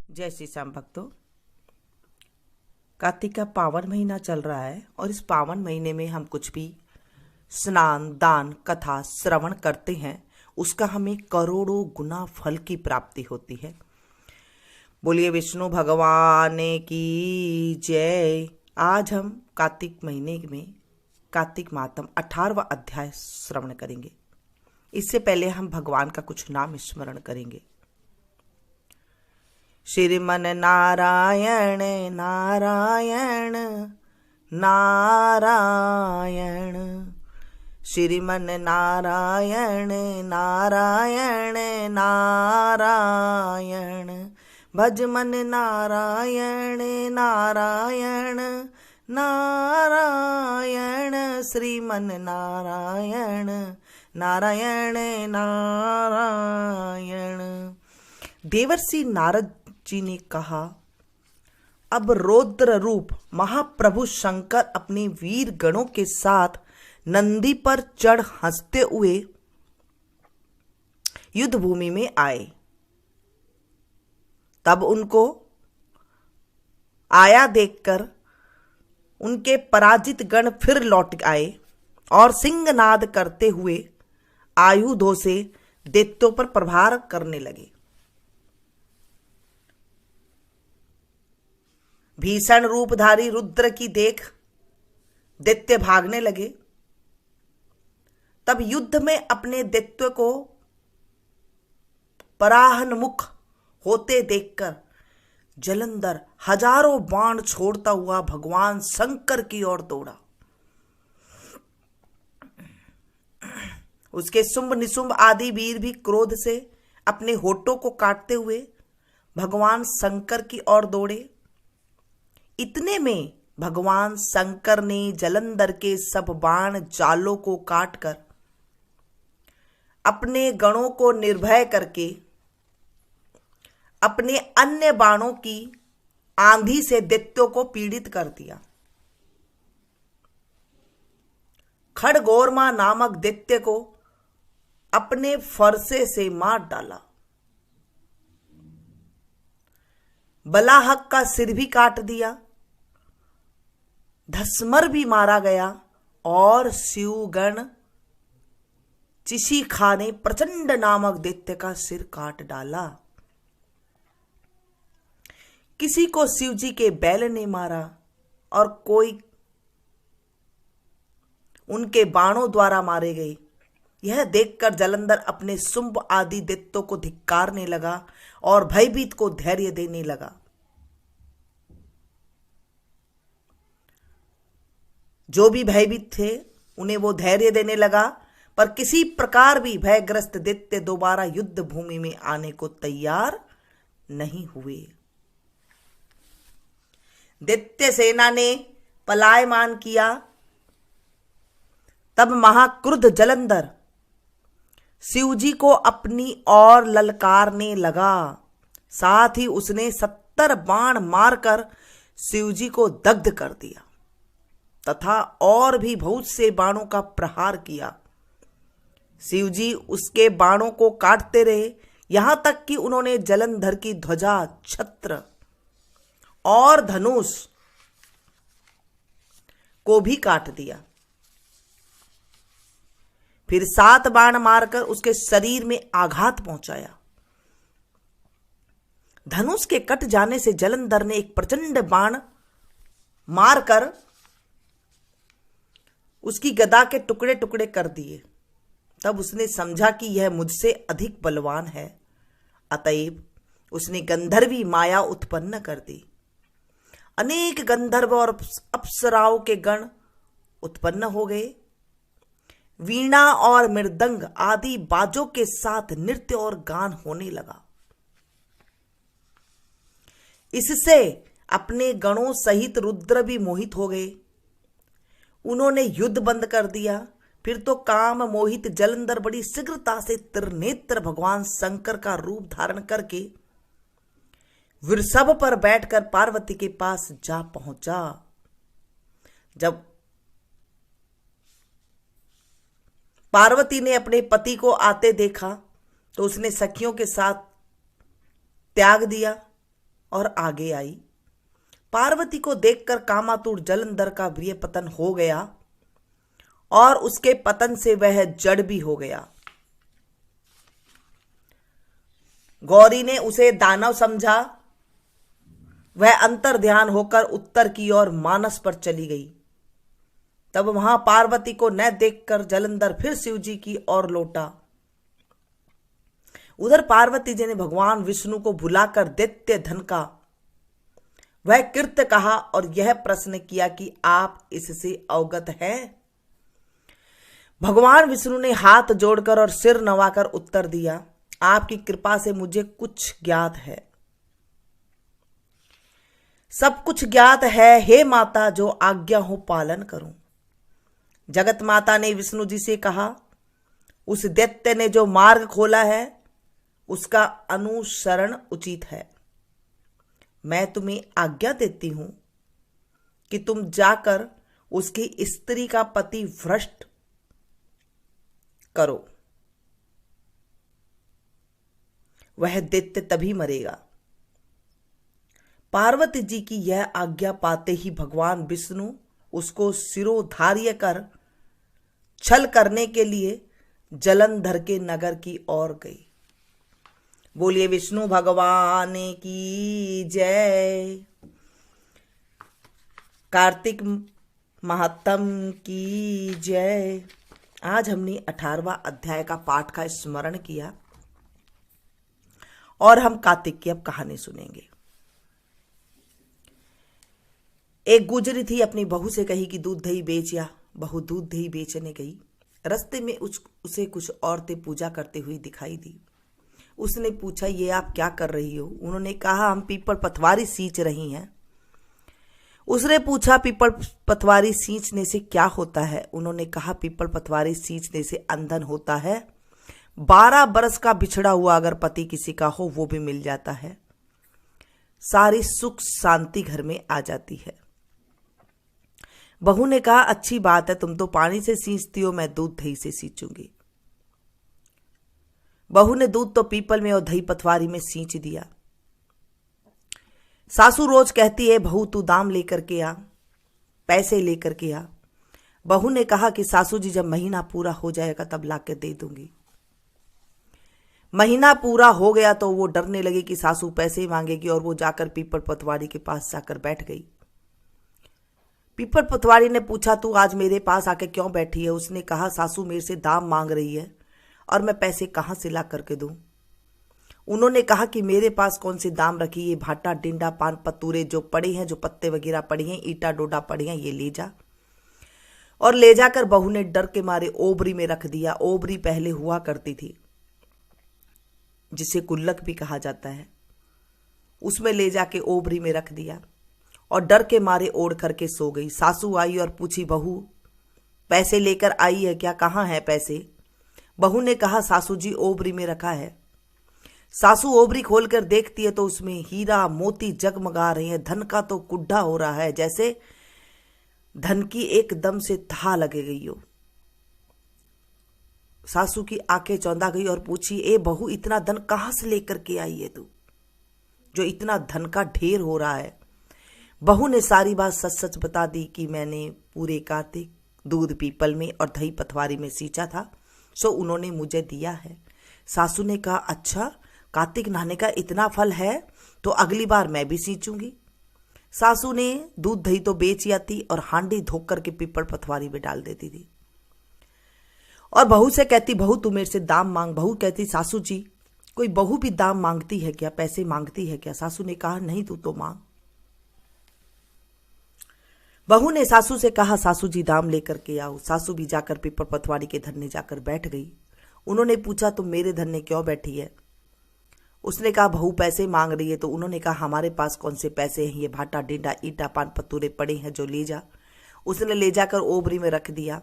जय श्री श्याम भक्तों। कार्तिक का पावन महीना चल रहा है और इस पावन महीने में हम कुछ भी स्नान, दान, कथा, श्रवण करते हैं, उसका हमें करोड़ों गुना फल की प्राप्ति होती है। बोलिए विष्णु भगवान की जय। आज हम कार्तिक महीने में कार्तिक मातम 18वां अध्याय श्रवण करेंगे। इससे पहले हम भगवान का कुछ नाम स्मरण करेंगे। श्रीमन नारायण नारायण नारायण, श्रीमन नारायण नारायण नारायण, भजमन नारायण नारायण नारायण, श्रीमन नारायण नारायण नारायण। देवर्षि नारद जी ने कहा, अब रौद्र रूप महाप्रभु शंकर अपने वीर गणों के साथ नंदी पर चढ़ हंसते हुए युद्ध भूमि में आए। तब उनको आया देखकर उनके पराजित गण फिर लौट आए और सिंहनाद करते हुए आयुधों से दैत्यों पर प्रहार करने लगे। भीषण रूपधारी रुद्र की देख दैत्य भागने लगे। तब युद्ध में अपने दैत्य को पराहनमुख होते देखकर जलंधर हजारों बाण छोड़ता हुआ भगवान शंकर की ओर दौड़ा। उसके शुंभ निशुंभ आदि वीर भी क्रोध से अपने होठों को काटते हुए भगवान शंकर की ओर दौड़े। इतने में भगवान शंकर ने जलंधर के सब बाण जालों को काटकर अपने गणों को निर्भय करके अपने अन्य बाणों की आंधी से दैत्यों को पीड़ित कर दिया। खड़गोरमा नामक दैत्य को अपने फरसे से मार डाला। बलाहक का सिर भी काट दिया। धस्मर भी मारा गया और शिवगण चिशीखा ने प्रचंड नामक दैत्य का सिर काट डाला। किसी को शिवजी के बैल ने मारा और कोई उनके बाणों द्वारा मारे गए। यह देखकर जलंधर अपने शुंभ आदि दैत्यों को धिक्कारने लगा और भयभीत को धैर्य देने लगा। जो भी भयभीत थे उन्हें वो धैर्य देने लगा, पर किसी प्रकार भी भयग्रस्त दैत्य दोबारा युद्ध भूमि में आने को तैयार नहीं हुए। दैत्य सेना ने पलायमान किया। तब महाक्रुद्ध जलंधर शिवजी को अपनी ओर ललकारने लगा। साथ ही उसने 70 बाण मारकर शिवजी को दग्ध कर दिया तथा और भी बहुत से बाणों का प्रहार किया। शिवजी उसके बाणों को काटते रहे, यहां तक कि उन्होंने जलंधर की ध्वजा, छत्र और धनुष को भी काट दिया। फिर 7 बाण मारकर उसके शरीर में आघात पहुंचाया। धनुष के कट जाने से जलंधर ने एक प्रचंड बाण मारकर उसकी गदा के टुकड़े टुकड़े कर दिए। तब उसने समझा कि यह मुझसे अधिक बलवान है, अतएव उसने गंधर्वी माया उत्पन्न कर दी। अनेक गंधर्व और अप्सराओं के गण उत्पन्न हो गए। वीणा और मृदंग आदि बाजों के साथ नृत्य और गान होने लगा। इससे अपने गणों सहित रुद्र भी मोहित हो गए। उन्होंने युद्ध बंद कर दिया। फिर तो काम मोहित जलंधर बड़ी शीघ्रता से त्रिनेत्र भगवान शंकर का रूप धारण करके वृषभ पर बैठकर पार्वती के पास जा पहुंचा। जब पार्वती ने अपने पति को आते देखा तो उसने सखियों के साथ त्याग दिया और आगे आई। पार्वती को देखकर कामातुर जलंधर का प्रिय पतन हो गया और उसके पतन से वह जड़ भी हो गया। गौरी ने उसे दानव समझा। वह अंतर ध्यान होकर उत्तर की ओर मानस पर चली गई। तब वहां पार्वती को न देखकर जलंधर फिर शिवजी की ओर लौटा। उधर पार्वती जी ने भगवान विष्णु को बुलाकर दैत्य धन का वह कृत्य कहा और यह प्रश्न किया कि आप इससे अवगत हैं। भगवान विष्णु ने हाथ जोड़कर और सिर नवाकर उत्तर दिया, आपकी कृपा से मुझे कुछ ज्ञात है। सब कुछ ज्ञात है हे माता, जो आज्ञा हो पालन करूं। जगत माता ने विष्णु जी से कहा, उस दैत्य ने जो मार्ग खोला है उसका अनुसरण उचित है। मैं तुम्हें आज्ञा देती हूं कि तुम जाकर उसकी स्त्री का पति भ्रष्ट करो, वह दैत्य तभी मरेगा। पार्वती जी की यह आज्ञा पाते ही भगवान विष्णु उसको शिरोधार्य कर छल करने के लिए जलंधर के नगर की ओर गई। बोलिए विष्णु भगवान की जय। कार्तिक महात्म की जय। आज हमने 18वां अध्याय का पाठ का स्मरण किया और हम कार्तिक की अब कहानी सुनेंगे। एक गुजरी थी, अपनी बहू से कही कि दूध दही बेच या। बहू दूध दही बेचने गई। रास्ते में उसे कुछ औरतें पूजा करते हुई दिखाई दी। उसने पूछा, ये आप क्या कर रही हो? उन्होंने कहा, हम पीपल पतवारी सींच रही हैं। उसने पूछा, पीपल पतवारी सींचने से क्या होता है? उन्होंने कहा, पीपल पतवारी सींचने से अंधन होता है। 12 बरस का बिछड़ा हुआ अगर पति किसी का हो वो भी मिल जाता है। सारी सुख शांति घर में आ जाती है। बहू ने कहा, अच्छी बात है, तुम तो पानी से सींचती हो, मैं दूध दही से सींचूंगी। बहू ने दूध तो पीपल में और दही पतवारी में सींच दिया। सासू रोज कहती है, बहू तू दाम लेकर के आ, पैसे लेकर के आ। बहू ने कहा कि सासू जी जब महीना पूरा हो जाएगा तब लाके दे दूंगी। महीना पूरा हो गया तो वो डरने लगी कि सासू पैसे मांगेगी और वो जाकर पीपल पतवारी के पास जाकर बैठ गई। पीपल पतवारी ने पूछा, तू आज मेरे पास आके क्यों बैठी है? उसने कहा, सासू मेरे से दाम मांग रही है और मैं पैसे कहां से ला करके दूं? उन्होंने कहा कि मेरे पास कौन से दाम रखी, ये भाटा डिंडा पान पतूरे जो पड़े हैं, जो पत्ते वगैरह पड़े हैं, ईटा डोडा पड़े हैं, ये ले जा। और ले जाकर बहू ने डर के मारे ओबरी में रख दिया। ओबरी पहले हुआ करती थी, जिसे गुल्लक भी कहा जाता है, उसमें ले जाके ओबरी में रख दिया और डर के मारे ओढ़ करके सो गई। सासू आई और पूछी, बहू पैसे लेकर आई है क्या? कहाँ है पैसे? बहू ने कहा, सासू जी ओबरी में रखा है। सासू ओबरी खोलकर देखती है तो उसमें हीरा मोती जगमगा रहे हैं। धन का तो कुड्ढा हो रहा है, जैसे धन की एकदम से था लगे गई हो। सासू की आंखें चौंधा गई और पूछी, ए बहू इतना धन कहां से लेकर के आई है तू, जो इतना धन का ढेर हो रहा है? बहू ने सारी बात सच सच बता दी कि मैंने पूरे कार्तिक दूध पीपल में और दही पतवारी में सींचा था, सो उन्होंने मुझे दिया है। सासू ने कहा, अच्छा कार्तिक नहाने का इतना फल है तो अगली बार मैं भी सींचूंगी। सासू ने दूध दही तो बेच आती और हांडी धोक करके पीपल पतवारी में डाल देती थी और बहू से कहती, बहू तू मेरे से दाम मांग। बहू कहती, सासू जी कोई बहू भी दाम मांगती है क्या, पैसे मांगती है क्या? सासू ने कहा, नहीं तू तो मांग। बहू ने सासू से कहा, सासू जी दाम लेकर के आओ। सासू भी जाकर पीपल पतवारी के धरने जाकर बैठ गई। उन्होंने पूछा, तुम मेरे धरने क्यों बैठी है? उसने कहा, बहू पैसे मांग रही है। तो उन्होंने कहा, हमारे पास कौन से पैसे हैं, ये भाटा डिंडा ईटा पान पतूरे पड़े हैं, जो ले जा। उसने ले जाकर ओबरी में रख दिया।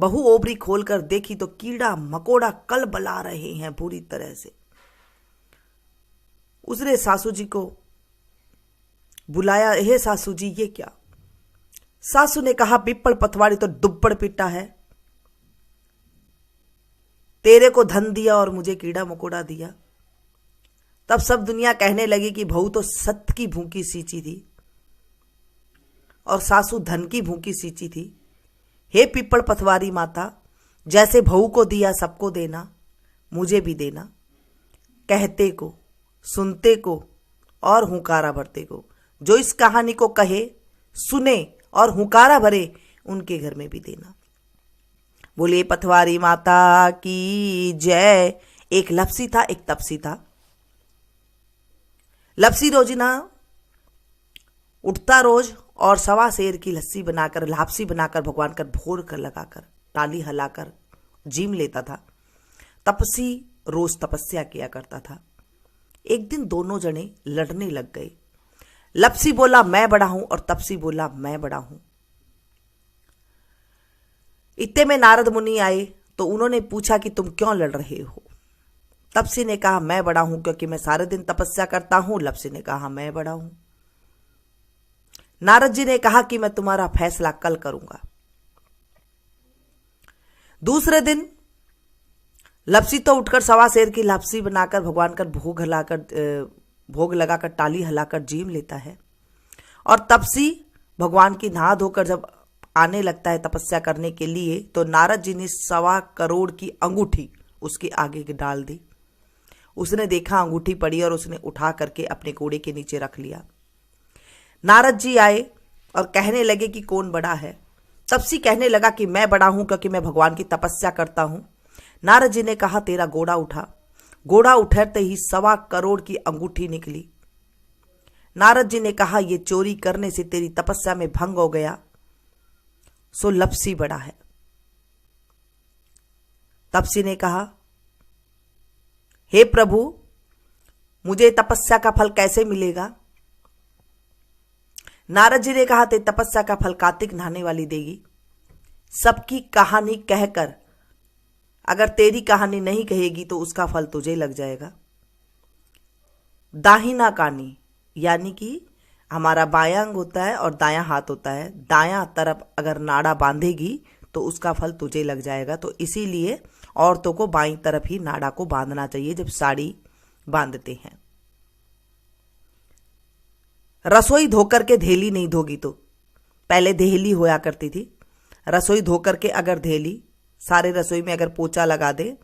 बहू ओबरी खोलकर देखी तो कीड़ा मकोड़ा कल बला रहे हैं बुरी तरह से। उसने सासू जी को बुलाया, हे सासू जी ये क्या? सासू ने कहा, पीपल पतवारी तो दुब्बड़ पिटा है, तेरे को धन दिया और मुझे कीड़ा मकोड़ा दिया। तब सब दुनिया कहने लगी कि बहू तो सत्य की भूखी सींची थी और सासू धन की भूखी सींची थी। हे पिप्पल पथवारी माता, जैसे बहू को दिया सबको देना, मुझे भी देना। कहते को, सुनते को और हुंकारा भरते को, जो इस कहानी को कहे, सुने और हुंकारा भरे, उनके घर में भी देना। बोले पथवारी माता की जय। एक लपसी था, एक तपसी था। लपसी रोजिना उठता रोज और सवा शेर की लस्सी बनाकर, लापसी बनाकर भगवान का भोर कर लगाकर, ताली हलाकर जीम लेता था। तपसी रोज तपस्या किया करता था। एक दिन दोनों जने लड़ने लग गए। लपसी बोला मैं बड़ा हूं और तपसी बोला मैं बड़ा हूं। इतने में नारद मुनि आए तो उन्होंने पूछा कि तुम क्यों लड़ रहे हो। तपसी ने कहा मैं बड़ा हूं क्योंकि मैं सारे दिन तपस्या करता हूं। लपसी ने कहा मैं बड़ा हूं। नारद जी ने कहा कि मैं तुम्हारा फैसला कल करूंगा। दूसरे दिन लपसी तो उठकर सवा शेर की लापसी बनाकर भगवान का भोग लगाकर टाली हलाकर जीम लेता है। और तपसी भगवान की नहा धोकर जब आने लगता है तपस्या करने के लिए, तो नारद जी ने 1.25 करोड़ की अंगूठी उसके आगे डाल दी। उसने देखा अंगूठी पड़ी और उसने उठा करके अपने घोड़े के नीचे रख लिया। नारद जी आए और कहने लगे कि कौन बड़ा है। तपसी कहने लगा कि मैं बड़ा हूं क्योंकि मैं भगवान की तपस्या करता हूं। नारद जी ने कहा तेरा घोड़ा उठा। घोड़ा उठते ही 1.25 करोड़ की अंगूठी निकली। नारद जी ने कहा ये चोरी करने से तेरी तपस्या में भंग हो गया, सो लपसी बड़ा है। तपसी ने कहा हे प्रभु, मुझे तपस्या का फल कैसे मिलेगा। नारद जी ने कहा तेरी तपस्या का फल कार्तिक नहाने वाली देगी। सबकी कहानी कहकर अगर तेरी कहानी नहीं कहेगी तो उसका फल तुझे लग जाएगा। दाहिना कानी यानी कि हमारा बायां अंग होता है और दायां हाथ होता है, दायां तरफ अगर नाड़ा बांधेगी तो उसका फल तुझे लग जाएगा। तो इसीलिए औरतों को बाईं तरफ ही नाड़ा को बांधना चाहिए जब साड़ी बांधते हैं। रसोई धोकर के धेली नहीं धोगी तो, पहले देहली होया करती थी। रसोई धोकर के अगर धेली, सारे रसोई में अगर पोछा लगा दे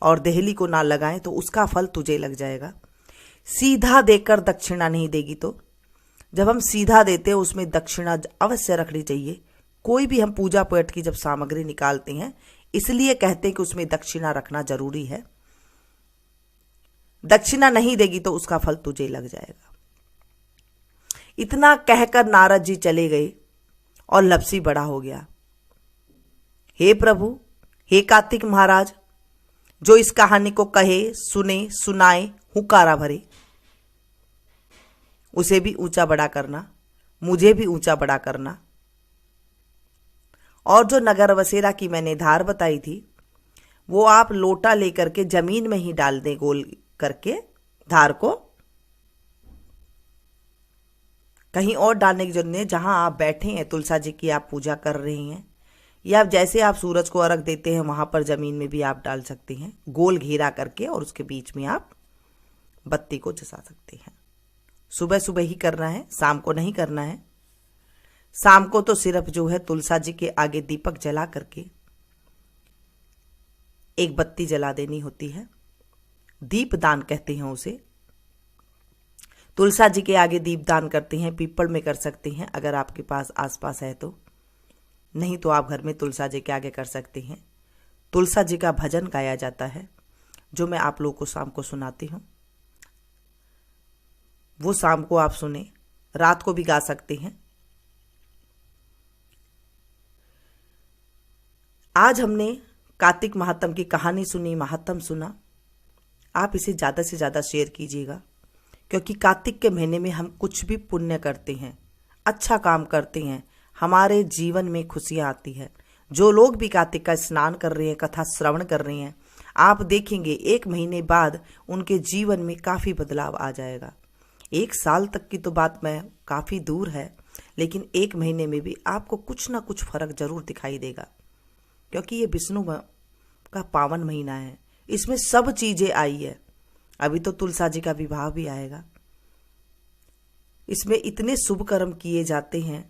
और देहली को ना लगाएं तो उसका फल तुझे लग जाएगा। सीधा देकर दक्षिणा नहीं देगी तो, जब हम सीधा देते हैं उसमें दक्षिणा अवश्य रखनी चाहिए। कोई भी हम पूजा पाठ की जब सामग्री निकालते हैं इसलिए कहते हैं कि उसमें दक्षिणा रखना जरूरी है। दक्षिणा नहीं देगी तो उसका फल तुझे लग जाएगा। इतना कहकर नारद जी चले गए और लपसी बड़ा हो गया। हे प्रभु, हे कार्तिक महाराज, जो इस कहानी को कहे, सुने, सुनाए, हुकारा भरे, उसे भी ऊंचा बड़ा करना, मुझे भी ऊंचा बड़ा करना। और जो नगर बसेरा की मैंने धार बताई थी वो आप लोटा लेकर के जमीन में ही डाल दें, गोल करके धार को। कहीं और डालने की जरूरत नहीं है। जहां आप बैठे हैं, तुलसा जी की आप पूजा कर रहे हैं, या जैसे आप सूरज को अर्घ देते हैं वहां पर जमीन में भी आप डाल सकते हैं, गोल घेरा करके, और उसके बीच में आप बत्ती को जला सकते हैं। सुबह सुबह ही करना है, शाम को नहीं करना है। शाम को तो सिर्फ जो है तुलसा जी के आगे दीपक जला करके एक बत्ती जला देनी होती है। दीप दान कहते हैं उसे। तुलसा जी के आगे दीप दान करते हैं, पीपल में कर सकते हैं अगर आपके पास आसपास है तो, नहीं तो आप घर में तुलसा जी के आगे कर सकते हैं। तुलसा जी का भजन गाया जाता है जो मैं आप लोगों को शाम को सुनाती हूँ। वो शाम को आप सुने, रात को भी गा सकते हैं। आज हमने कार्तिक महात्म की कहानी सुनी, महात्म सुना। आप इसे ज़्यादा से ज़्यादा शेयर कीजिएगा, क्योंकि कार्तिक के महीने में हम कुछ भी पुण्य करते हैं, अच्छा काम करते हैं, हमारे जीवन में खुशियाँ आती है। जो लोग भी कार्तिक का स्नान कर रहे हैं, कथा श्रवण कर रहे हैं, आप देखेंगे 1 महीने बाद उनके जीवन में काफ़ी बदलाव आ जाएगा। 1 साल तक की तो बात में काफ़ी दूर है, लेकिन 1 महीने में भी आपको कुछ ना कुछ फर्क जरूर दिखाई देगा, क्योंकि ये विष्णु का पावन महीना है। इसमें सब चीज़ें आई है। अभी तो तुलसा जी का विवाह भी आएगा। इसमें इतने शुभ कर्म किए जाते हैं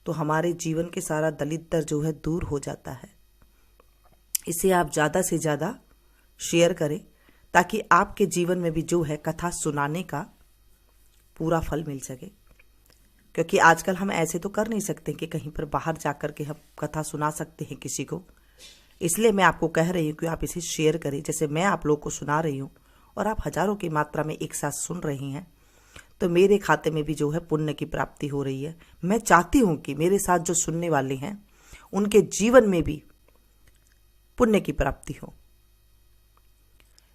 तो हमारे जीवन के सारा दलिद्र जो है दूर हो जाता है। इसे आप ज़्यादा से ज़्यादा शेयर करें ताकि आपके जीवन में भी जो है कथा सुनाने का पूरा फल मिल सके। क्योंकि आजकल हम ऐसे तो कर नहीं सकते कि कहीं पर बाहर जाकर के हम कथा सुना सकते हैं किसी को। इसलिए मैं आपको कह रही हूँ कि आप इसे शेयर करें। जैसे मैं आप लोग को सुना रही हूँ और आप हजारों की मात्रा में एक साथ सुन रही हैं तो मेरे खाते में भी जो है पुण्य की प्राप्ति हो रही है। मैं चाहती हूँ कि मेरे साथ जो सुनने वाले हैं उनके जीवन में भी पुण्य की प्राप्ति हो।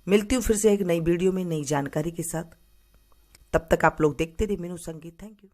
मिलती हूँ फिर से एक नई वीडियो में नई जानकारी के साथ। तब तक आप लोग देखते रहिए मीनू संगीत। Thank you.